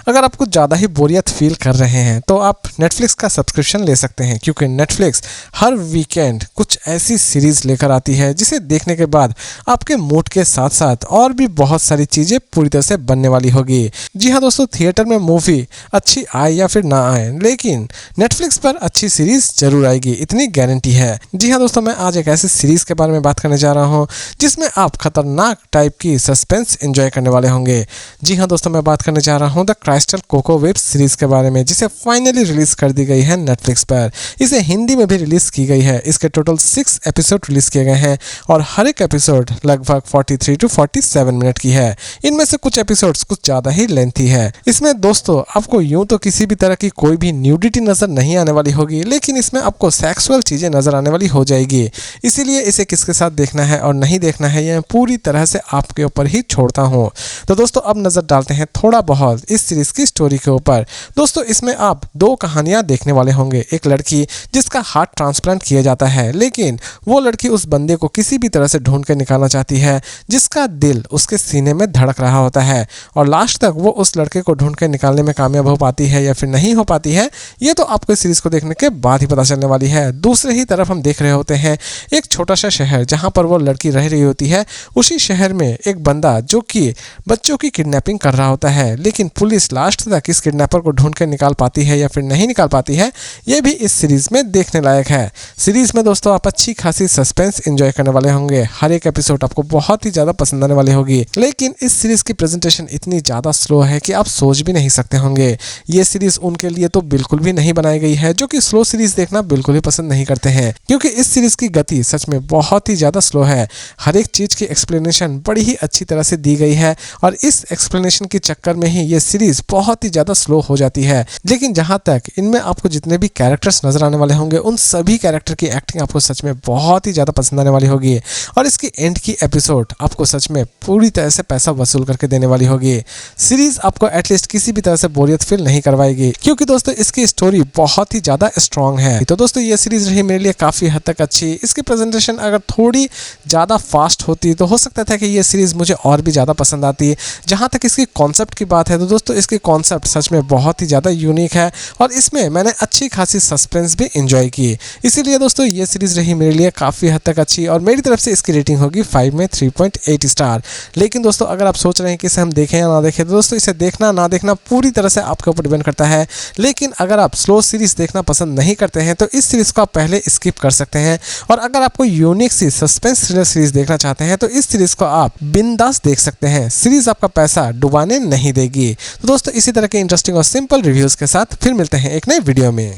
अगर आप कुछ ज़्यादा ही बोरियत फील कर रहे हैं तो आप नेटफ्लिक्स का सब्सक्रिप्शन ले सकते हैं, क्योंकि नेटफ्लिक्स हर वीकेंड कुछ ऐसी सीरीज़ लेकर आती है जिसे देखने के बाद आपके मूड के साथ साथ और भी बहुत सारी चीज़ें पूरी तरह से बनने वाली होगी। जी हाँ दोस्तों, थिएटर में मूवी अच्छी आए या फिर ना आए, लेकिन नेटफ्लिक्स पर अच्छी सीरीज़ जरूर आएगी, इतनी गारंटी है। जी हाँ दोस्तों, मैं आज एक ऐसी सीरीज़ के बारे में बात करने जा रहा हूँ जिसमें आप खतरनाक टाइप की सस्पेंस एंजॉय करने वाले होंगे। जी हाँ दोस्तों, मैं बात करने जा रहा हूँ द क्राइस्टल कोको वेब सीरीज के बारे में, जिसे फाइनली रिलीज कर दी गई है नेटफ्लिक्स पर। इसे हिंदी में भी रिलीज की गई है। इसके टोटल 6 एपिसोड रिलीज किए गए हैं और हर एक एपिसोड लगभग 43 to 47 मिनट की है। इनमें से कुछ एपिसोड्स कुछ ज़्यादा ही लेंथी है। इसमें दोस्तों आपको यूं तो किसी भी तरह की कोई भी न्यूडिटी नजर नहीं आने वाली होगी, लेकिन इसमें आपको सेक्सुअल चीज़ें नजर आने वाली हो जाएगी। इसीलिए इसे किसके साथ देखना है और नहीं देखना है यह पूरी तरह से आपके ऊपर ही छोड़ता हूँ। तो दोस्तों अब नजर डालते हैं थोड़ा बहुत इस सीरीज की स्टोरी के ऊपर। दोस्तों इसमें आप 2 कहानियां देखने वाले होंगे। एक लड़की जिसका हार्ट ट्रांसप्लांट किया जाता है, लेकिन वो लड़की उस बंदे को किसी भी तरह से ढूंढ के निकालना चाहती है जिसका दिल उसके सीने में धड़क रहा होता है, और लास्ट तक वो उस लड़के को ढूंढ के निकालने में कामयाब हो पाती है या फिर नहीं हो पाती है, ये तो आपको इस सीरीज को देखने के बाद ही पता चलने वाली है। दूसरे ही तरफ हम देख रहे होते हैं एक छोटा सा शहर जहां पर वो लड़की रह रही होती है। उसी शहर में एक बंदा जो कि बच्चों की किडनैपिंग कर रहा होता है, लेकिन पुलिस लास्ट तक इस किडनैपर को ढूंढ के निकाल पाती है या फिर नहीं निकाल पाती है, ये भी इस सीरीज में देखने लायक है। सीरीज में दोस्तों आप अच्छी खासी सस्पेंस एंजॉय करने वाले होंगे। हर एक एपिसोड आपको बहुत ही ज़्यादा पसंद आने वाली होगी, लेकिन इस सीरीज की प्रेजेंटेशन इतनी ज़्यादा स्लो है कि आप सोच भी नहीं सकते होंगे। ये सीरीज उनके लिए तो बिल्कुल भी नहीं बनाई गई है जो कि स्लो सीरीज देखना बिल्कुल ही पसंद नहीं करते हैं, क्योंकि इस सीरीज की गति सच में बहुत ही ज़्यादा स्लो है। हर एक चीज़ की एक्सप्लेनेशन बड़ी ही अच्छी तरह से दी गई है और इस एक्सप्लेनेशन के चक्कर में ही ये सीरीज बहुत ही ज़्यादा स्लो हो जाती है। लेकिन जहाँ तक इनमें आपको जितने भी कैरेक्टर्स नजर आने वाले होंगे, उन सभी कैरेक्टर की एक्टिंग आपको सच में बहुत ही ज़्यादा पसंद आने वाली होगी, और इसकी एंड की एपिसोड आपको सच में पूरी तरह से पैसा वसूल करके देने वाली होगी। सीरीज आपको एटलीस्ट किसी भी तरह से बोरियत फील नहीं करवाएगी, क्योंकि दोस्तों इसकी स्टोरी बहुत ही ज़्यादा स्ट्रॉन्ग है। तो दोस्तों ये सीरीज रही मेरे लिए काफ़ी हद तक अच्छी। इसकी प्रेजेंटेशन अगर थोड़ी ज़्यादा फास्ट होती तो हो सकता था कि ये सीरीज मुझे और भी ज़्यादा पसंद आती। जहाँ तक इसकी कॉन्सेप्ट की बात है तो दोस्तों इसकी कॉन्सेप्ट सच में बहुत ही ज़्यादा यूनिक है, और इसमें मैंने अच्छी खासी सस्पेंस भी एंजॉय की। इसीलिए दोस्तों ये सीरीज़ रही मेरे लिए काफ़ी हद तक अच्छी, और मेरी तरफ से इसकी रेटिंग होगी 5 में 3.8 स्टार। लेकिन दोस्तों अगर आप सोच रहे हैं कि इसे हम देखें या ना देखें, तो दोस्तों इसे देखना ना देखना पूरी तरह से आपके ऊपर डिपेंड करता है। लेकिन अगर आप स्लो सीरीज़ देखना पसंद नहीं करते हैं तो इस सीरीज़ को आप पहले स्किप कर सकते हैं, और अगर आपको यूनिक सी सस्पेंस थ्रिलर सीरीज़ देखना चाहते हैं तो इस सीरीज़ को आप बिंदास देख सकते हैं। सीरीज़ आपका पैसा डुबाने नहीं देगी। तो दोस्तों इसी तरह के इंटरेस्टिंग और सिंपल रिव्यूज़ के साथ फिर मिलते हैं एक नए वीडियो में।